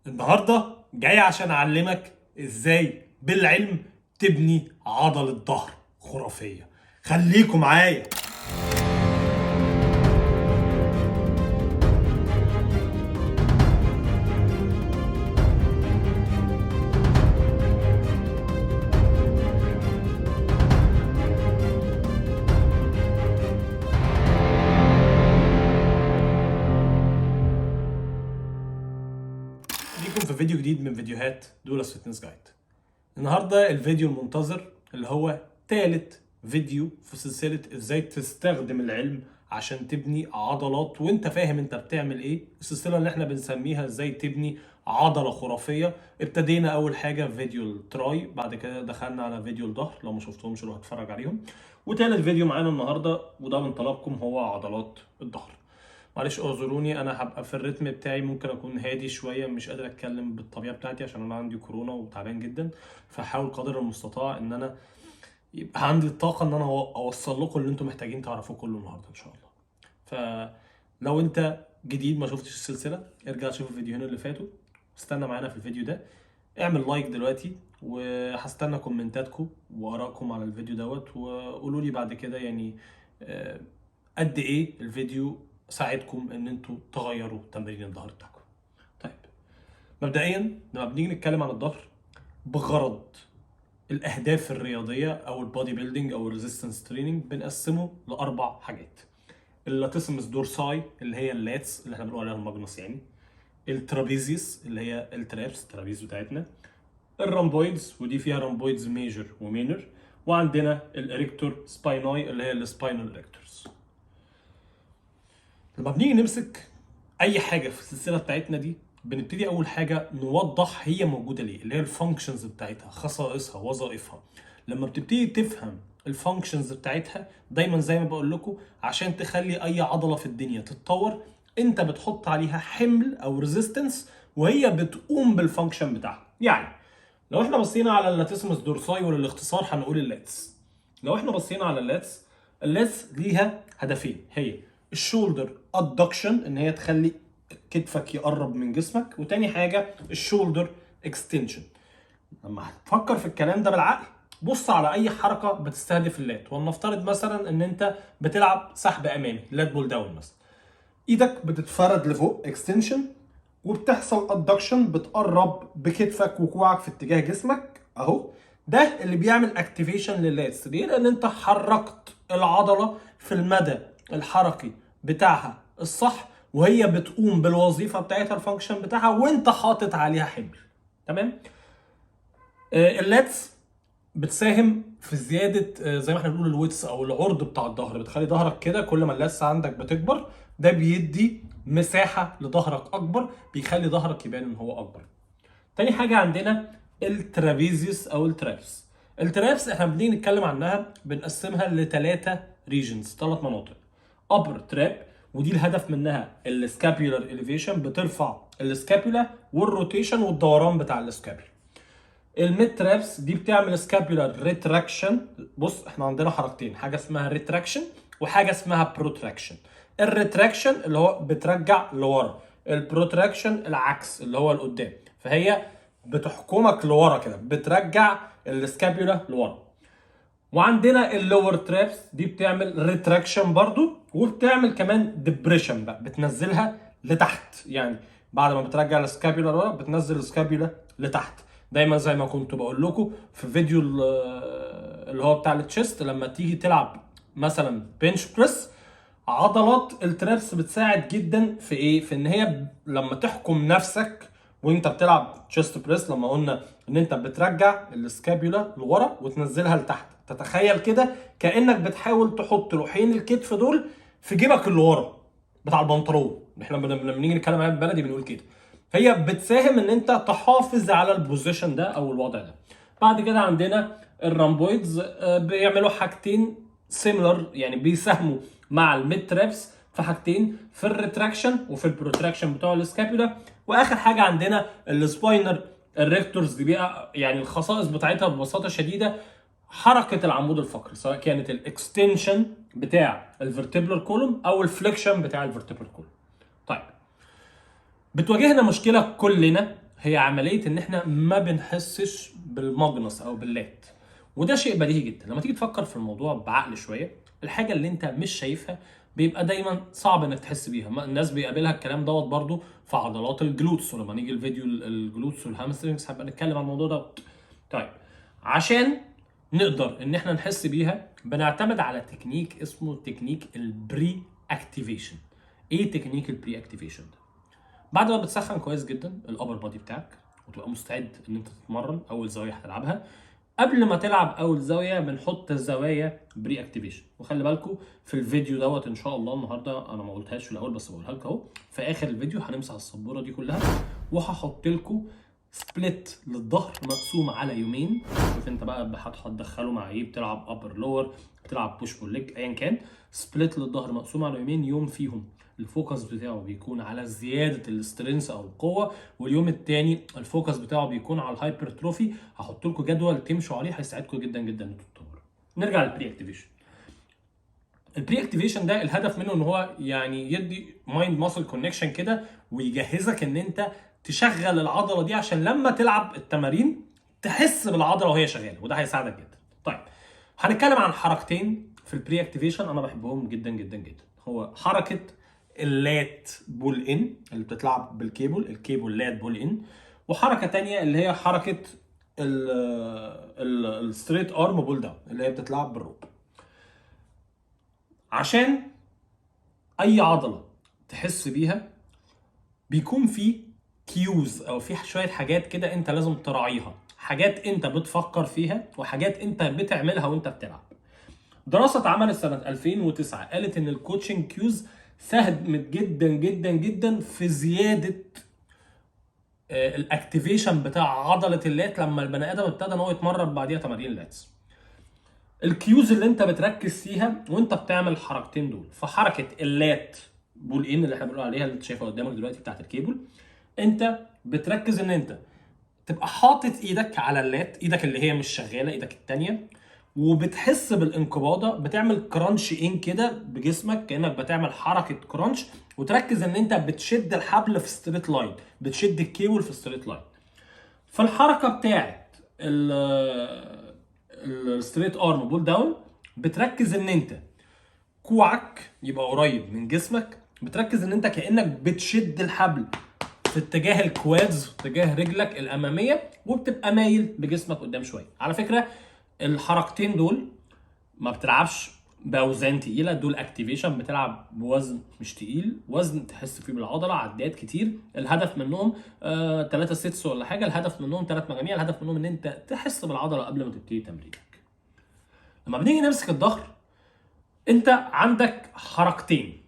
النهارده جاي عشان اعلمك ازاي بالعلم تبني عضلة ظهر خرافية. خليكم معايا. ليكم في فيديو جديد من فيديوهات دولاس فيتنس جايد. النهارده الفيديو المنتظر اللي هو تالت فيديو في سلسلة ازاي تستخدم العلم عشان تبني عضلات وانت فاهم انت بتعمل ايه. السلسلة اللي احنا بنسميها ازاي تبني عضلة خرافية. ابتدينا اول حاجة في فيديو التراي، بعد كده دخلنا على فيديو الظهر، لو ما شفتهمش روح اتفرج عليهم. وتالت فيديو معانا النهارده وده من طلبكم هو عضلات الظهر. معلش اعذروني، انا هبقى في الريتم بتاعي، ممكن اكون هادي شويه، مش قادر اتكلم بالطبيعه بتاعتي عشان انا عندي كورونا وتعبان جدا. فحاول قدر المستطاع ان انا يبقى عندي الطاقه ان انا اوصل لكم اللي انتم محتاجين تعرفوه كله النهارده ان شاء الله. فلو انت جديد ما شفتش السلسله ارجع شوف الفيديوهين اللي فاتوا، استنى معانا في الفيديو ده، اعمل لايك دلوقتي، وهستنى كومنتاتكم وارائكم على الفيديو دوت، وقولوا لي بعد كده يعني قد ايه الفيديو ساعدكم ان انتوا تغيروا تمرين الظهر بتاعكم. طيب، مبدئيا لما بنيجي نتكلم عن الظهر بغرض الاهداف الرياضيه او البودي بيلدينج او الريزيستنس تريننج بنقسمه لاربع حاجات: اللاتيسمس دورساي اللي هي اللاتس اللي احنا بنقول عليها الماجنوس يعني، الترابيزيوس اللي هي الترابس الترابيز بتاعتنا، الرامبويدز ودي فيها رامبويدز ميجر ومينر، وعندنا الاريكتور سبايناي اللي هي السباينال اريكتورز. لما بنيجي نمسك اي حاجه في السلسله بتاعتنا دي بنبتدي اول حاجه نوضح هي موجوده ليه، اللي هي الفانكشنز بتاعتها، خصائصها، وظائفها. لما بتبتدي تفهم الفانكشنز بتاعتها دايما زي ما بقول لكم، عشان تخلي اي عضله في الدنيا تتطور انت بتحط عليها حمل او ريزيستنس وهي بتقوم بالفانكشن بتاعها. يعني لو احنا بصينا على اللاتيسمس دورساي وللاختصار هنقول اللاتس. لو احنا بصينا على اللاتس ليها هدفين: هي الشولدر ادكشن ان هي تخلي كتفك يقرب من جسمك، وتاني حاجه الشولدر اكستنشن. لما هتفكر في الكلام ده بالعقل بص على اي حركه بتستهدف اللات، ولنفترض مثلا ان انت بتلعب سحب امامي لات بول داون مثلا، ايدك بتتفرد لفوق اكستنشن وبتحصل ادكشن، بتقرب بكتفك وكوعك في اتجاه جسمك اهو. ده اللي بيعمل اكتيفيشن لللاتس. ليه؟ لان انت حركت العضله في المدى الحركي بتاعها الصح، وهي بتقوم بالوظيفه بتاعتها الفانكشن بتاعها وانت حاطط عليها حمل. تمام. اللاتس بتساهم في زياده زي ما احنا بنقول الويتس او العرض بتاع الظهر، بتخلي ظهرك كده كل ما اللثه عندك بتكبر ده بيدي مساحه لظهرك اكبر، بيخلي ظهرك يبان ان هو اكبر. تاني حاجه عندنا الترابيزيوس او الترابس. الترابس احنا بنيجي نتكلم عنها بنقسمها لثلاثه ريجنز، ثلاث مناطق. ابر تراب ودي الهدف منها السكابيولار اليفيشن، بترفع السكابيولا والروتيشن والدوران بتاع السكابيولا. الميد ترابس دي بتعمل سكابيولار ريتراكشن. بص احنا عندنا حركتين، حاجه اسمها ريتراكشن وحاجه اسمها بروتراكشن. الريتراكشن اللي هو بترجع لورا، البروتراكشن العكس اللي هو لقدام، فهي بتحكمك لورا كده، بترجع السكابيولا لورا. وعندنا اللور ترابس دي بتعمل ريتراكشن برضو، وبتعمل كمان ديبريشن بقى، بتنزلها لتحت. يعني بعد ما بترجع السكابيولا لورا بتنزل السكابيولا لتحت. دايما زي ما كنت بقول لكم في فيديو اللي هو بتاع التشيست، لما تيجي تلعب مثلا بنش بريس، عضلات الترابس بتساعد جدا في ايه؟ في ان هي لما تحكم نفسك وانت بتلعب تشيست بريس، لما قلنا ان انت بترجع السكابيولا لورا وتنزلها لتحت، تتخيل كده كانك بتحاول تحط لوحين الكتف دول في جيبك اللي ورا بتاع البنطلون. احنا لما بنيجي نتكلم عليها بالبلدي بنقول كده. فهي بتساهم ان انت تحافظ على البوزيشن ده او الوضع ده. بعد كده عندنا الرامبويدز بيعملوا حاجتين سيميلر، يعني بيساهموا مع الميد ترابس في حاجتين، في الريتراكشن وفي البروتراكشن بتوع السكابيولا. واخر حاجه عندنا السباينر الريكتورز دي بقى، يعني الخصائص بتاعتها ببساطه شديده حركه العمود الفقري، سواء كانت الاكستنشن بتاع الفرتبرال كولوم او الفليكشن بتاع الفرتبرال كولوم. طيب، بتواجهنا مشكله كلنا، هي عمليه ان احنا ما بنحسش بالماجنس او باللات، وده شيء بديهي جدا. لما تيجي تفكر في الموضوع بعقل شويه، الحاجه اللي انت مش شايفها بيبقى دايما صعب انك تحس بيها. الناس بيقابلها الكلام دوت برضو في عضلات الجلوتس، ولما نيجي الفيديو الجلوتس والهامسترنجز هبقى نتكلم عن الموضوع دوت. طيب، عشان نقدر ان احنا نحس بيها بنعتمد على تكنيك اسمه تكنيك البري اكتيفيشن. ايه تكنيك البري اكتيفيشن ده؟ بعد ما بتسخن كويس جدا الابر بادي بتاعك وتبقى مستعد ان انت تتمرن اول زاويه هتلعبها، قبل ما تلعب اول زاويه بنحط الزوايا بري اكتيفيشن. وخلي بالكم في الفيديو دوت ان شاء الله النهارده انا ما قلتهاش في الاول بس بقولها لكم اهو، في اخر الفيديو هنمسح السبوره دي كلها وهحط لكم سبليت للظهر مقسوم على يومين. شوف انت بقى هتدخله مع ايه، بتلعب ابر لور، بتلعب بوش بول ليج، ايا كان. سبليت للظهر مقسوم على يومين، يوم فيهم الفوكس بتاعه بيكون على زياده الاسترنس او القوه، واليوم الثاني الفوكس بتاعه بيكون على الهايبرتروفي. هحط لكم جدول تمشوا عليه هيساعدكم جدا جدا ان انتوا تتطوروا. نرجع للبري اكتيفيشن. البري اكتيفيشن ده الهدف منه ان هو يعني يدي مايند ماسل كونكشن كده، ويجهزك ان انت تشغل العضله دي عشان لما تلعب التمارين تحس بالعضله وهي شغاله، وده هيساعدك جدا. طيب، هنتكلم عن حركتين في البري اكتيفيشن انا بحبهم جدا جدا جدا. هو حركه اللات بول ان اللي بتتلعب بالكيبل، الكيبل لات بول ان، وحركه تانية اللي هي حركه الستريت ارم بول داون اللي هي بتتلعب بالروب. عشان اي عضله تحس بيها بيكون في كيوز او في شويه حاجات كده انت لازم تراعيها، حاجات انت بتفكر فيها وحاجات انت بتعملها وانت بتلعب. دراسه اتعملت سنه 2009 قالت ان الكوتشنج كيوز ساهمت جدا جدا جدا في زياده الاكتيفيشن بتاع عضله اللات لما البني ادم ابتدى ان هو يتمرن بعديها تمارين اللاتس. الكيوز اللي انت بتركز فيها وانت بتعمل الحركتين دول، فحركه اللات بول ان اللي احنا بنقول عليها اللي انت شايفها قدامك دلوقتي بتاعت الكيبل، انت بتركز ان انت تبقى حاطط ايدك على اللات، ايدك اللي هي مش شغاله، ايدك الثانيه، وبتحس بالانقباضه، بتعمل كرانش ان كده بجسمك كانك بتعمل حركه كرانش، وتركز ان انت بتشد الحبل في ستريت لاين، بتشد الكيبل في ستريت لاين. فالحركه بتاعت الستريت ارم بول داون بتركز ان انت كوعك يبقى قريب من جسمك، بتركز ان انت كانك بتشد الحبل في اتجاه الكوادز، في اتجاه رجلك الاماميه، وبتبقى مايل بجسمك قدام شويه. على فكره الحركتين دول ما بتلعبش باوزان تقيله، دول اكتيفيشن، بتلعب بوزن مش تقيل، وزن تحس فيه بالعضله، عدات كتير. الهدف منهم 3 سيتس ولا حاجه، الهدف منهم 3 مجاميع، الهدف منهم ان انت تحس بالعضله قبل ما تبتدي تمرينك. لما بنيجي نمسك الظهر انت عندك حركتين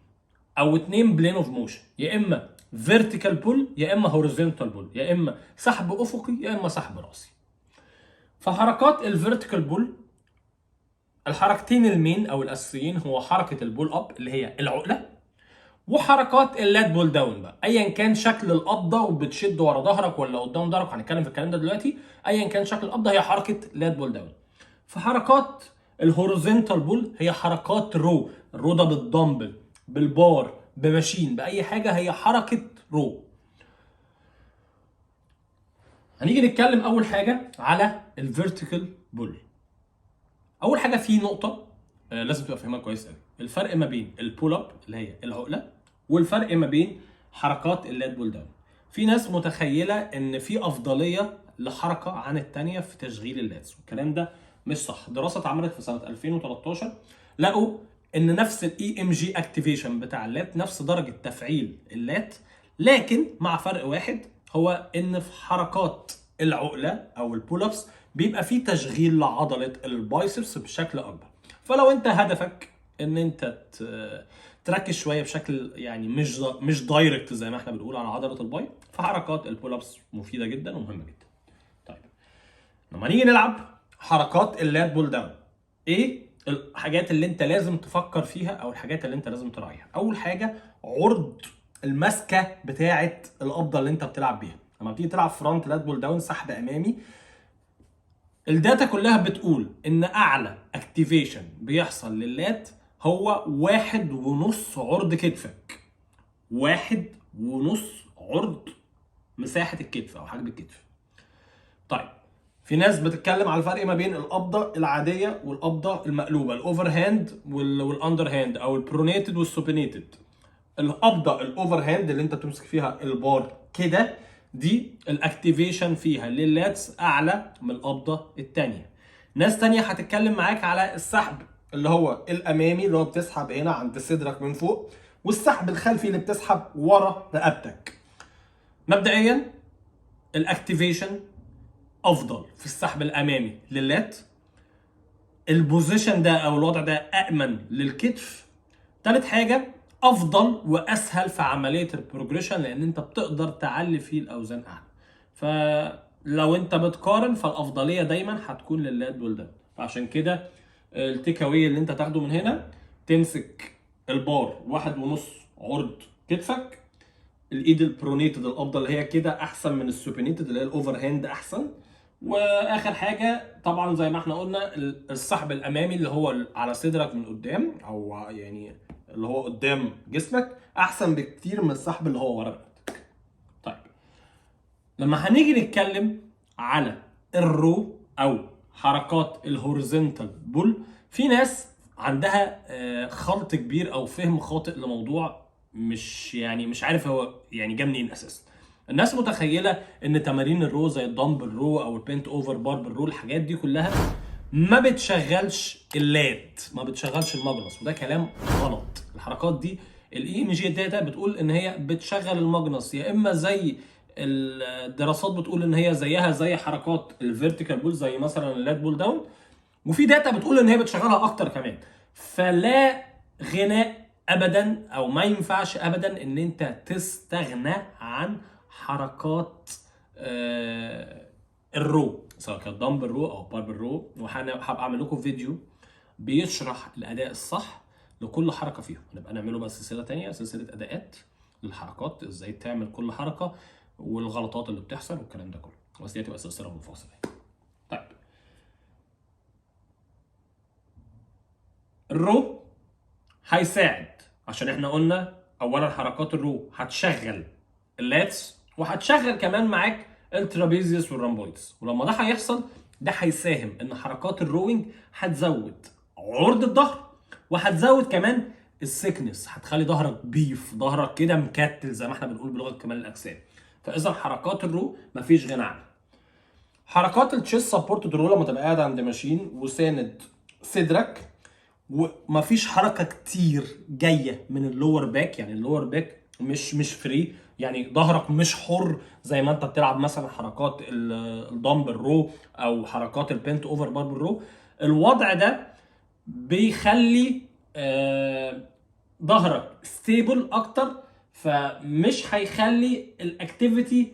او 2 بلين اوف موشن، يا اما فيرتيكال بول يا اما هوريزونتال بول، يا اما سحب افقي يا اما سحب راسي. فحركات الفيرتيكال بول الحركتين المين او الاساسيين هو حركه البول اب اللي هي العقله، وحركات اللات بول داون بقى ايا كان شكل القبضه، وبتشد ورا ظهرك ولا قدام ظهرك، هنتكلم في الكلام ده دلوقتي. ايا كان شكل القبضه هي حركه لات بول داون. فحركات الهوريزونتال بول هي حركات الرو ده بالدمبل بالبار بماشين باي حاجه، هي حركه رو. هنيجي نتكلم اول حاجه على الفيرتيكال بول. اول حاجه في نقطه لازم تبقى فاهمها كويس قوي، الفرق ما بين البول اب اللي هي العقله والفرق ما بين حركات اللات بول داون. في ناس متخيله ان في افضليه لحركه عن الثانيه في تشغيل اللاتس، والكلام ده مش صح. دراسه اتعملت في سنه 2013 لقوا ان نفس الاي ام جي اكتيفيشن بتاع اللات، نفس درجه تفعيل اللات، لكن مع فرق واحد، هو ان في حركات العقله او البول ابس بيبقى في تشغيل لعضله البايسبس بشكل اكبر. فلو انت هدفك ان انت تركز شويه بشكل يعني مش دايركت زي ما احنا بنقول على عضله الباي، فحركات البول ابس مفيده جدا ومهمه جدا. طيب، لما نيجي نلعب حركات اللات بول داون، ايه الحاجات اللي انت لازم تفكر فيها او الحاجات اللي انت لازم تراعيها؟ اول حاجه عرض المسكه بتاعه القبضه اللي انت بتلعب بيها. لما بتيجي تلعب فرونت لات بول داون سحب امامي، الداتا كلها بتقول ان اعلى اكتيفيشن بيحصل لللات هو 1.5 عرض كتفك، 1.5 عرض مساحه الكتف او حجم الكتف. طيب في ناس بتتكلم على الفرق ما بين القبضه العاديه والقبضه المقلوبه، الاوفر هاند والاندر هاند او البرونيتد والسوبينيتد. القبضه الاوفر هاند اللي انت بتمسك فيها البار كده، دي الاكتيفيشن فيها لللاتس اعلى من القبضه الثانيه. ناس تانية هتتكلم معاك على السحب اللي هو الامامي اللي هو بتسحب هنا عند صدرك من فوق، والسحب الخلفي اللي بتسحب ورا رقبتك. مبدئيا الاكتيفيشن افضل في السحب الامامي لللات، البوزيشن ده او الوضع ده امن للكتف. تالت حاجه افضل واسهل في عمليه البروجريشن لان انت بتقدر تعلي فيه الاوزان اعلى. فلو انت بتقارن فالافضليه دايما هتكون لللات بول داون. فعشان كده التيك اواي اللي انت تاخده من هنا، تمسك البار 1.5 عرض كتفك، الايد البرونيتد الافضل اللي هي كده احسن من السوبينيتد اللي هي الاوفر هاند احسن. واخر حاجه طبعا زي ما احنا قلنا السحب الامامي اللي هو على صدرك من قدام او يعني اللي هو قدام جسمك احسن بكتير من السحب اللي هو ورا رقبتك. طيب لما هنيجي نتكلم على الرو او حركات الهوريزونتال بول، في ناس عندها خلط كبير او فهم خاطئ لموضوع مش عارف هو يعني جه منين اساسا. الناس متخيله ان تمارين الرو زي الدمبل رو او البنت اوفر باربل رو، الحاجات دي كلها ما بتشغلش اللات، ما بتشغلش الماجنس، وده كلام غلط. الحركات دي الاي ام جي داتا بتقول ان هي بتشغل الماجنس، يا اما زي الدراسات بتقول ان هي زيها زي حركات الفيرتيكال بول زي مثلا اللات بول داون، وفي داتا بتقول ان هي بتشغلها اكتر كمان. فلا غناء ابدا او ما ينفعش ابدا ان انت تستغنى عن حركات الرو، سواء كانت دمبل رو او باربل رو. وهبقى اعمل لكم فيديو بيشرح الاداء الصح لكل حركه فيهم، نبقى نعمله بقى سلسله ثانيه، سلسله اداءات للحركات، ازاي تعمل كل حركه والغلطات اللي بتحصل والكلام ده كله، بس دي هتبقى سلسله منفصله. طيب الرو هيساعد، عشان احنا قلنا اولا حركات الرو هتشغل اللاتس وهتشغل كمان معاك الترابيزيوس والرامبويدز، ولما ده هيحصل ده هيساهم ان حركات الروينج هتزود عرض الظهر وهتزود كمان السكنس، هتخلي ظهرك بيف، ظهرك كده مكتل زي ما احنا بنقول بلغه كمال الاجسام. فاذا حركات الرو مفيش غنى عنها. حركات التشيست سبورتد رو لما تبقى قاعد عند ماشين وساند صدرك ومفيش حركه كتير جايه من اللور باك، يعني اللور باك مش فري، يعني ظهرك مش حر زي ما انت بتلعب مثلا حركات الدمبل رو او حركات البنت اوفر باربل رو. الوضع ده بيخلي ظهرك ستيبل اكتر، فمش هيخلي الاكتيفيتي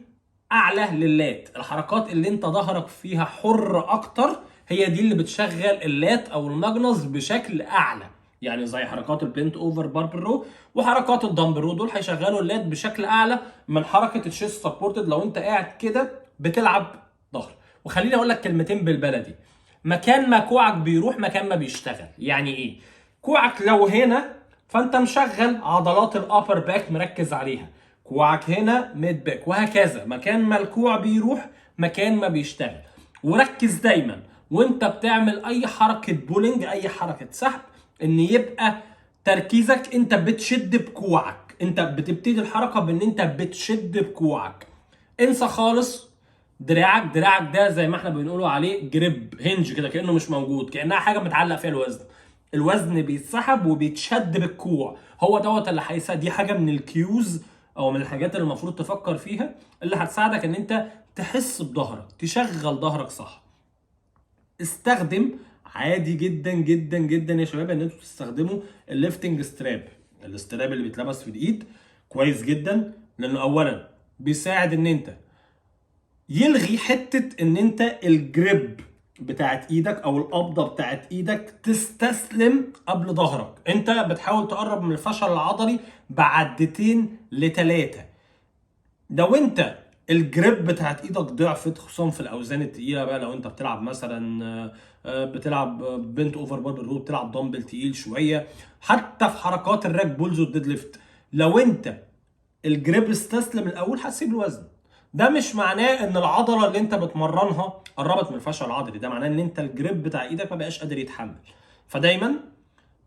اعلى لللات. الحركات اللي انت ظهرك فيها حر اكتر هي دي اللي بتشغل اللات او الماجنس بشكل اعلى، يعني زي حركات البنت اوفر باربل رو وحركات الدمبل رو، دول هيشغلوا اللات بشكل اعلى من حركه الشيست سبورتد لو انت قاعد كده بتلعب ظهر. وخليني اقول لك كلمتين بالبلدي، مكان ما كوعك بيروح مكان ما بيشتغل. يعني ايه؟ كوعك لو هنا فانت مشغل عضلات الابر باك مركز عليها، كوعك هنا ميد باك، وهكذا. مكان ما الكوع بيروح مكان ما بيشتغل. وركز دايما وانت بتعمل اي حركه بولينج، اي حركه سحب، ان يبقى تركيزك انت بتشد بكوعك، انت بتبتدي الحركه بان انت بتشد بكوعك. انسى خالص دراعك ده زي ما احنا بنقولوا عليه جريب هنج كده، كانه مش موجود، كانها حاجه متعلق فيها الوزن. الوزن بيتسحب وبيتشد بالكوع، هو دوت اللي هيساعد. دي حاجه من الكيوز او من الحاجات اللي المفروض تفكر فيها اللي هتساعدك ان انت تحس بظهرك، تشغل ظهرك صح. استخدم عادي جدا جدا جدا يا شباب ان انتوا تستخدموا الليفتنج ستراب، الاستراب اللي بيتلبس في الايد كويس جدا، لانه اولا بيساعد ان انت يلغي حته ان انت الجريب بتاعت ايدك او القبضه بتاعت ايدك تستسلم قبل ظهرك. انت بتحاول تقرب من الفشل العضلي بعدتين لثلاثه. لو انت الجريب بتاعت ايدك ضعفت خصوصا في الاوزان التقيله بقى، لو انت بتلعب مثلا بتلعب بنت اوفر باربل رو، بتلعب دمبل تقيل شويه، حتى في حركات الراك بولز والديد ليفت، لو انت الجريب استسلم الاول هتسيب الوزن. ده مش معناه ان العضله اللي انت بتمرنها قربت من الفشل العضلي، ده معناه ان انت الجريب بتاع ايدك ما بقاش قادر يتحمل. فدايما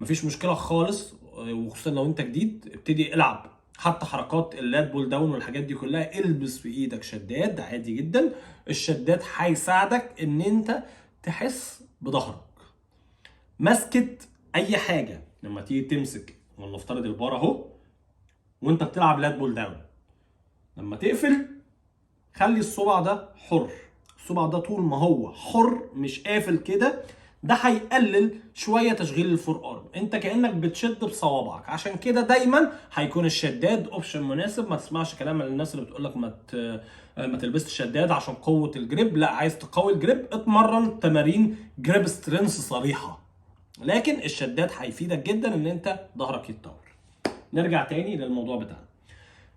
مفيش مشكله خالص، وخصوصا لو انت جديد ابتدي العب حتى حركات اللات بول داون والحاجات دي كلها، البس في ايدك شداد عادي جدا. الشداد هيساعدك ان انت تحس بظهرك. مسكت اي حاجه لما تيجي تمسك، ولنفترض البار اهو وانت بتلعب لات بول داون، لما تقفل خلي الصبع ده حر. الصبع ده طول ما هو حر مش قافل كده، ده هيقلل شويه تشغيل الفور ارم، انت كانك بتشد بصوابعك. عشان كده دايما هيكون الشداد اوبشن مناسب. ما تسمعش كلام الناس اللي بتقول لك ما تلبسش شداد عشان قوه الجريب. لا، عايز تقوي الجريب اتمرن تمارين جريب سترينث صريحه، لكن الشداد هيفيدك جدا ان انت ظهرك يتطور. نرجع تاني للموضوع بتاعنا.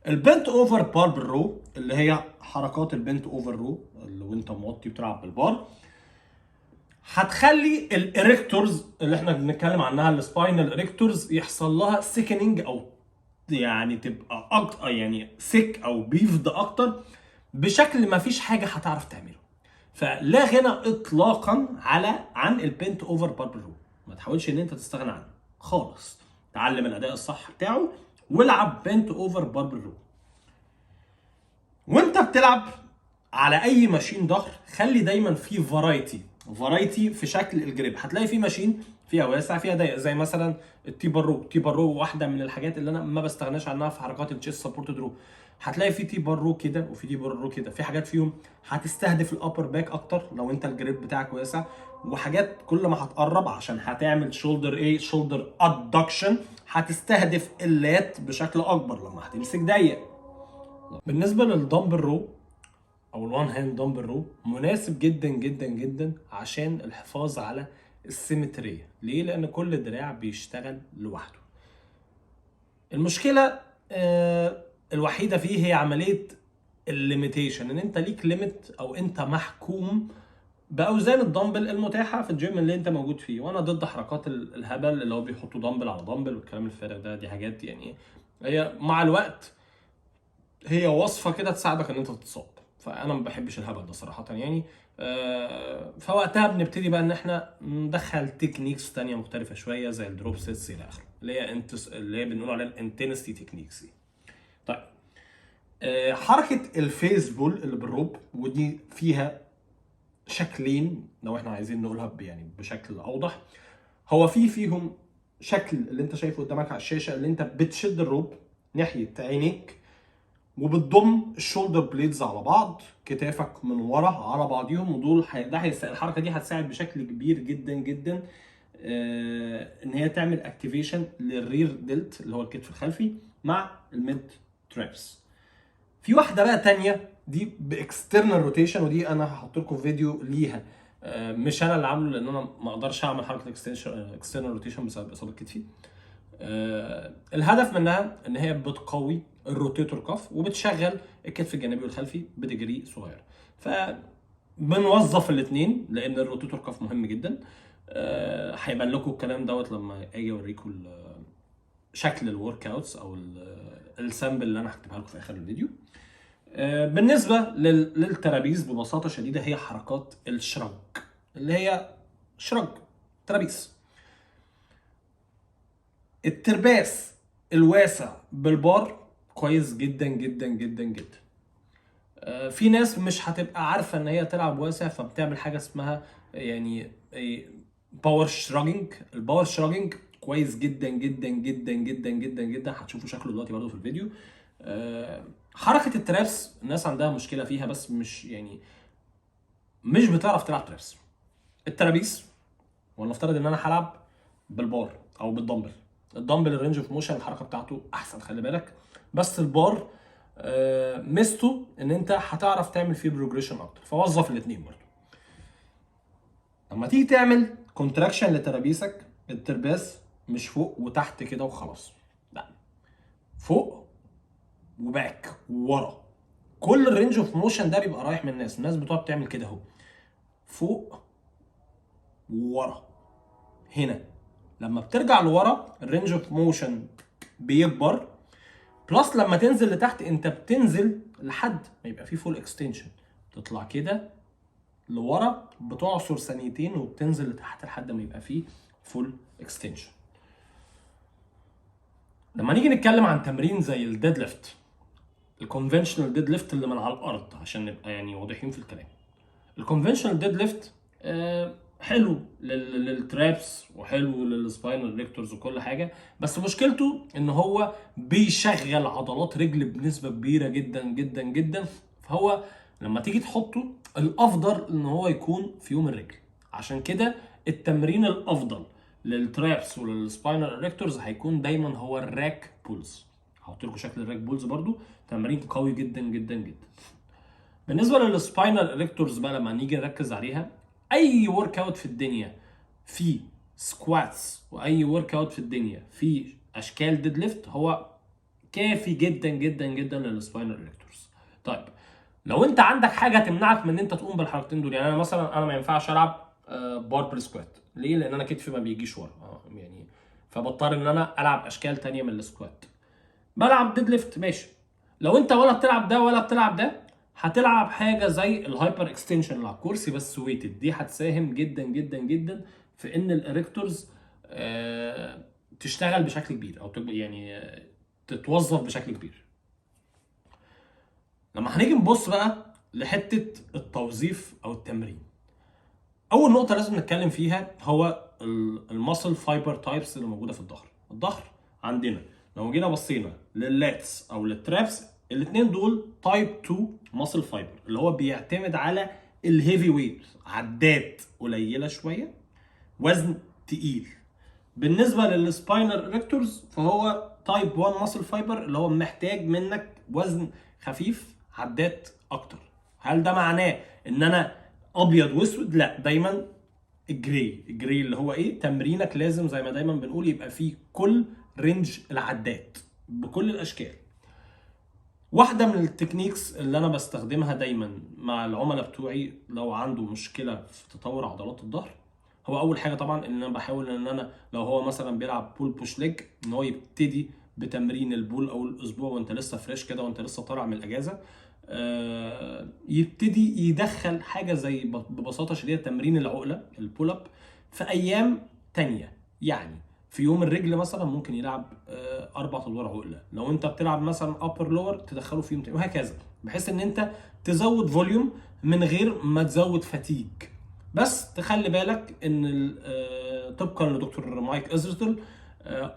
البنت اوفر بار بالرو، اللي هي حركات البنت اوفر رو اللي وانت موطي بتلعب بالبار، هتخلي الاريكتورز اللي احنا بنتكلم عنها، السباينال اريكتورز، يحصل لها سيكنينج، او يعني تبقى اكتر، يعني سيك او بيفد اكتر، بشكل ما فيش حاجه هتعرف تعمله. فلا غنى اطلاقا عن البنت اوفر بار بالرو. ما تحاولش ان انت تستغنى عنه خالص. تعلم الاداء الصح بتاعه والعب بنت اوفر بار بالرو. وانت بتلعب على اي ماشين ظهر خلي دايما في فرايتي في شكل الجريب. هتلاقي في ماشين فيها واسع فيها ضيق، زي مثلا التي بارو واحده من الحاجات اللي انا ما بستغناش عنها في حركات التشيست سبورتد رو. هتلاقي في تي بارو كده وفي تي بارو كده، في حاجات فيهم هتستهدف الابر باك اكتر لو انت الجريب بتاعك واسع، وحاجات كل ما هتقرب عشان هتعمل شولدر ادكشن هتستهدف اللات بشكل اكبر لما هتمسك ضيق. بالنسبه للدمبل رو او الوان هاند دمبل رو، مناسب جدا جدا جدا عشان الحفاظ على السيمتريه. ليه؟ لان كل دراع بيشتغل لوحده. المشكله الوحيده فيه هي عمليه الليميتيشن، ان انت ليك ليميت او انت محكوم باوزان الدمبل المتاحه في الجيم اللي انت موجود فيه. وانا ضد حركات الهبل اللي هو بيحطوا دمبل على دمبل والكلام الفارغ ده. دي حاجات يعني هي مع الوقت هي وصفه كده تساعدك ان انت تتصاب، فانا ما بحبش الهبل ده صراحه يعني. فوقتها بنبتدي بقى ان احنا ندخل تكنيكس تانية مختلفه شويه زي الدروب سيتس الى اخره، اللي هي بنقول عليها الانتنسيتي تكنيكس. طيب حركه الفيس بول اللي بالروب، ودي فيها شكلين لو احنا عايزين نقولها يعني بشكل اوضح. هو فيهم شكل اللي انت شايفه قدامك على الشاشه، اللي انت بتشد الروب ناحيه عينيك وبتضم الشولدر بليدز على بعض، كتافك من ورا على بعضيهم، ودول الحركه دي هتساعد بشكل كبير جدا جدا ان هي تعمل اكتيفيشن للرير دلت اللي هو الكتف الخلفي مع الميد ترابس. في واحده بقى تانية دي باكسترنال روتيشن، ودي انا هحط لكم فيديو ليها، مش انا اللي عامله لان انا ما اقدرش اعمل حركه اكسترنال روتيشن بسبب اصابه كتفي. الهدف منها ان هي بتقوي الروتيتور كاف وبتشغل الكتف الجانبي والخلفي بديجري صغير. فبنوظف الاثنين لان الروتيتور كاف مهم جدا. هيبان لكم الكلام دوت لما اجي اوريكم شكل الورك اوتس او السامبل اللي انا هكتبها لكم في اخر الفيديو. بالنسبه للترابيز ببساطه شديده هي حركات الشرج، اللي هي شرج ترابيز. الترباس الواسع بالبار كويس جدا جدا جدا جدا. في ناس مش هتبقى عارفه ان هي تلعب واسع فبتعمل حاجه اسمها يعني باور شراجنج. الباور شراجنج كويس جدا جدا جدا جدا جدا جدا، هتشوفوا شكله دلوقتي برضه في الفيديو. حركه الترابس الناس عندها مشكله فيها، بس مش بتعرف تلعب ترابس. الترابيس ولنفترض ان انا هلعب بالبار او بالدمبل. الدمبل الرينج اوف موشن الحركه بتاعته احسن، خلي بالك. بس البار ميزته ان انت هتعرف تعمل فيه بروجريشن اكتر، فوظف الاثنين برضه. لما تيجي تعمل كونتراكشن لترابيسك، الترباس مش فوق وتحت كده وخلاص، لا، فوق وباك وورا. كل الرينج اوف موشن ده بيبقى رايح من الناس بتقعد تعمل كده اهو، فوق وورا. هنا لما بترجع لورا الرينج اوف موشن بيكبر، بلس لما تنزل لتحت انت بتنزل لحد ما يبقى فيه فول اكستنشن. تطلع كده لورا، بتعصر ثانيتين وبتنزل لتحت لحد ما يبقى فيه فول اكستنشن. لما نيجي نتكلم عن تمرين زي الديد ليفت، الكونفنشنال ديد ليفت اللي من على الارض، عشان نبقى يعني واضحين في الكلام. الكونفنشنال ديد ليفت حلو للترابس وحلو للسباينال ريكتورز وكل حاجه، بس مشكلته ان هو بيشغل عضلات رجل بنسبه كبيره جدا جدا جدا. فهو لما تيجي تحطه الافضل ان هو يكون في يوم الرجل. عشان كده التمرين الافضل للترابس وللسباينال ريكتورز هيكون دايما هو الراك بولز. هحط لكم شكل الراك بولز برضو، تمرين قوي جدا جدا جدا. بالنسبه للسباينال ريكتورز بقى، لما نيجي نركز عليها، اي ورك اوت في الدنيا في سكواتس واي ورك اوت في الدنيا في اشكال ديد ليفت هو كافي جدا جدا جدا للسباينال ريكتورز. طيب لو انت عندك حاجه تمنعك من ان انت تقوم بالحركتين دول، يعني انا مثلا ما ينفعش العب باربل سكوات. ليه؟ لان انا كتفي ما بيجيش ورا يعني، فبضطر ان انا العب اشكال تانية من السكوات. بلعب ديد ليفت ماشي. لو انت ولا بتلعب ده ولا بتلعب ده، هتلعب حاجه زي الهايبر اكستنشن اللي على الكرسي بس ويتد. دي هتساهم جدا جدا جدا في ان الاريكتورز تشتغل بشكل كبير، او يعني تتوظف بشكل كبير. لما هنيجي نبص بقى لحته التوظيف او التمرين، اول نقطه لازم نتكلم فيها هو الماسل فايبر تايبس اللي موجوده في الظهر. الظهر عندنا لو جينا بصينا لللاتس او للترابس، الاثنين دول تايب 2 ماسل فايبر، اللي هو بيعتمد على الهيفي ويت، عدات قليله شويه، وزن تقيل. بالنسبه للسباينال ريكتورز فهو تايب 1 ماسل فايبر، اللي هو محتاج منك وزن خفيف، عدات اكتر. هل ده معناه ان انا ابيض واسود؟ لا، دايما الجري اللي هو ايه، تمرينك لازم زي ما دايما بنقول يبقى فيه كل رينج العدات بكل الاشكال. واحده من التكنيكس اللي انا بستخدمها دايما مع العملاء بتوعي لو عنده مشكله في تطور عضلات الظهر، هو اول حاجه طبعا ان انا بحاول ان انا لو هو مثلا بيلعب بول بوش ليج، ان هو يبتدي بتمرين البول اول اسبوع وانت لسه فريش كده وانت لسه طالع من الاجازه. يبتدي يدخل حاجه زي ببساطه شديده تمرين العقله البول اب في ايام تانية. يعني في يوم الرجل مثلا ممكن يلعب 4 ادوار عقله، لو انت بتلعب مثلا ابر لور تدخله في يوم تاني، وهكذا، بحيث ان انت تزود فوليوم من غير ما تزود فاتيج. بس تخلي بالك ان طبقا لدكتور مايك ازرتل،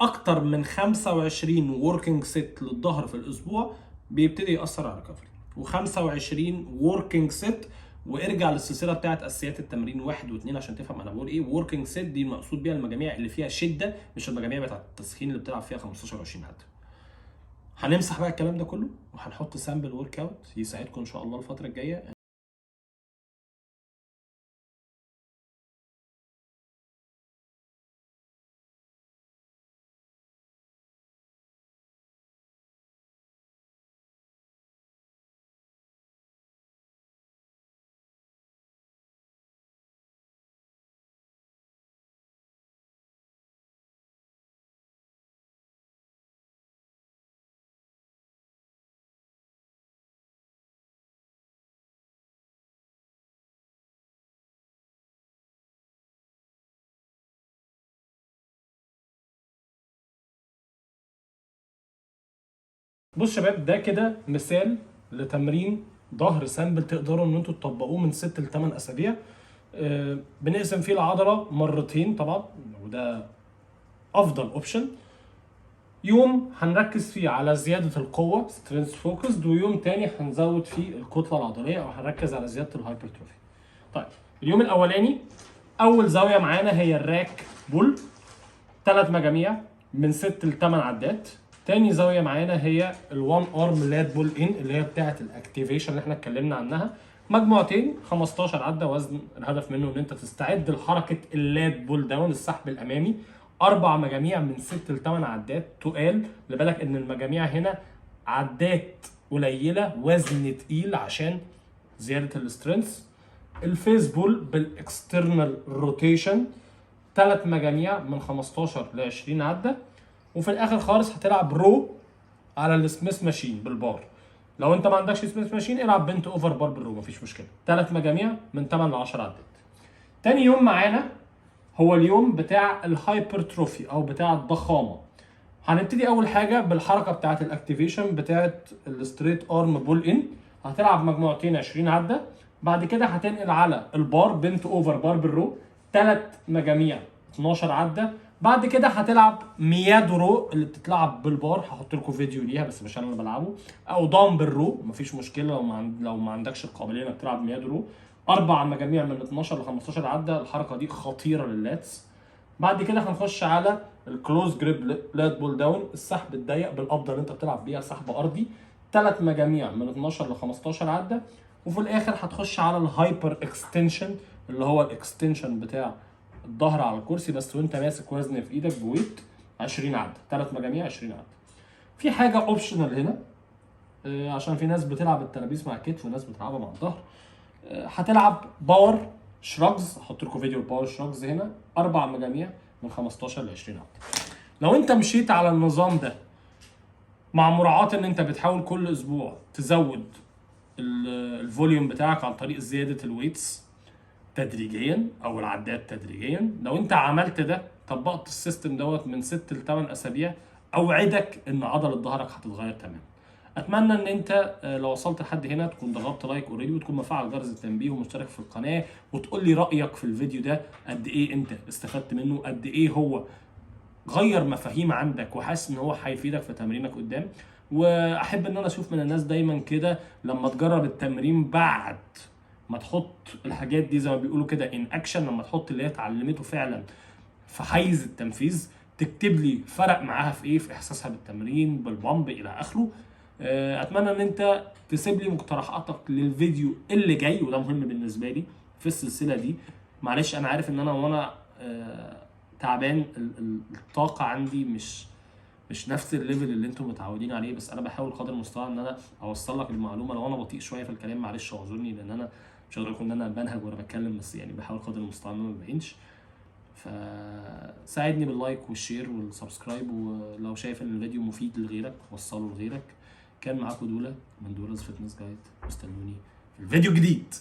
اكتر من 25 وركينج سيت للظهر في الاسبوع بيبتدي ياثر على الريكفري، و25 وركينج سيت. وارجع للسلسله بتاعت اساسيات التمرين 1 و2 عشان تفهم انا بقول ايه. وركينج سيت دي المقصود بيها المجاميع اللي فيها شده، مش المجاميع بتاعت التسخين اللي بتلعب فيها 15 20 عده. هنمسح بقى الكلام ده كله وهنحط سامبل ورك اوت يساعدكم ان شاء الله الفتره الجايه. بص شباب، ده كده مثال لتمرين ظهر سامبل تقدروا ان انتوا تطبقوه من 6 ل 8 اسابيع. بنقسم فيه العضله مرتين طبعا، وده افضل اوبشن. يوم هنركز فيه على زياده القوه سترينث فوكسد، ويوم تاني هنزود فيه الكتله العضليه او هنركز على زياده الهايبرتروفي. طيب اليوم الاولاني اول زاويه معانا هي الراك بول، 3 مجاميع من 6 ل 8 عدات. تاني زاويه معانا هي الوان ارم لات بول ان، اللي هي بتاعه الاكتيفيشن اللي احنا اتكلمنا عنها، مجموعتين 15 عده وزن. الهدف منه ان انت تستعد لحركه اللات بول داون، السحب الامامي. 4 مجاميع من 6 ل 8 عدات تقال. خلي بالك ان المجاميع هنا عدات قليله وزن تقيل عشان زياده السترينث. الفيس بول بالاكسترنال روتيشن، 3 مجاميع من 15 ل 20 عده. وفي الاخر خالص هتلعب رو على السميث ماشين بالبار، لو انت ما عندكش سميث ماشين العب بنت اوفر بار بالرو مفيش مشكله. 3 مجاميع من 8 ل 10 عدات. تاني يوم معانا هو اليوم بتاع الهايبرتروفي او بتاع الضخامه. هنبتدي اول حاجه بالحركه بتاعه الاكتيفيشن بتاعه الستريت ارم بول ان. هتلعب مجموعتين 20 عده. بعد كده هتنقل على البار بنت اوفر بار بالرو 3 مجاميع 12 عده. بعد كده هتلعب ميادو رو اللي بتتلعب بالبار، هحط لكم فيديو ليها بس مش انا اللي بلعبه، او دامبل رو مفيش مشكله لو ما عندكش القابليه انك تلعب ميادو رو. 4 مجاميع من 12 ل 15 عده. الحركه دي خطيره لللاتس. بعد كده هنخش على الكلوز جريب لات بول داون، السحب الضيق بالقبضه اللي انت بتلعب بيها، سحب ارضي. 3 مجاميع من 12 ل 15 عده. وفي الاخر هتخش على الهايبر اكستنشن اللي هو الاكستنشن بتاع الظهر على الكرسي بس وانت ماسك وزن في ايدك بويت 20 عده. 3 مجاميع 20 عده. في حاجه اوبشنال هنا عشان في ناس بتلعب الترابيز مع الكتف وناس بتلعبها مع الظهر. هتلعب باور شراجز، هحط لكم فيديو الباور شراجز هنا. 4 مجاميع من 15 ل 20 عده. لو انت مشيت على النظام ده مع مراعاه ان انت بتحاول كل اسبوع تزود الفوليوم بتاعك عن طريق زياده الويتس تدريجيا او العدات تدريجيا، لو انت عملت ده طبقت السيستم دوت من 6 ل 8 اسابيع اوعدك ان عضله ظهرك هتتغير تماما. اتمنى ان انت لو وصلت لحد هنا تكون ضغطت لايك اوريدي وتكون مفعل جرس التنبيه ومشترك في القناه وتقول لي رايك في الفيديو ده، قد ايه انت استفدت منه، قد ايه هو غير مفاهيم عندك وحاسس ان هو هيفيدك في تمرينك قدام. واحب ان انا اشوف من الناس دايما كده لما تجرب التمرين بعد ما تحط الحاجات دي زي ما بيقولوا كده ان اكشن، لما تحط اللي هي اتعلمته فعلا في حيز التنفيذ، تكتب لي فرق معاها في ايه، في احساسها بالتمرين بالبامب الى اخره. اتمنى ان انت تسيب لي مقترحاتك للفيديو اللي جاي وده مهم بالنسبه لي في السلسله دي. معلش انا عارف ان انا وانا تعبان الطاقه عندي مش نفس الليفل اللي انتم متعودين عليه، بس انا بحاول قدر المستطاع ان انا اوصل لك المعلومه. لو انا بطيء شويه في الكلام معلش اعذرني، لان انا مش هقدر اقول ان انا بنهج وانا بتكلم، بس يعني بحاول قدر المستطاع ان انا ما ببينش. فساعدني باللايك والشير والسبسكرايب، ولو شايف ان الفيديو مفيد لغيرك وصله لغيرك. كان معاكم دولا من دولا's فيتنس جايد، واستنوني في الفيديو الجديد.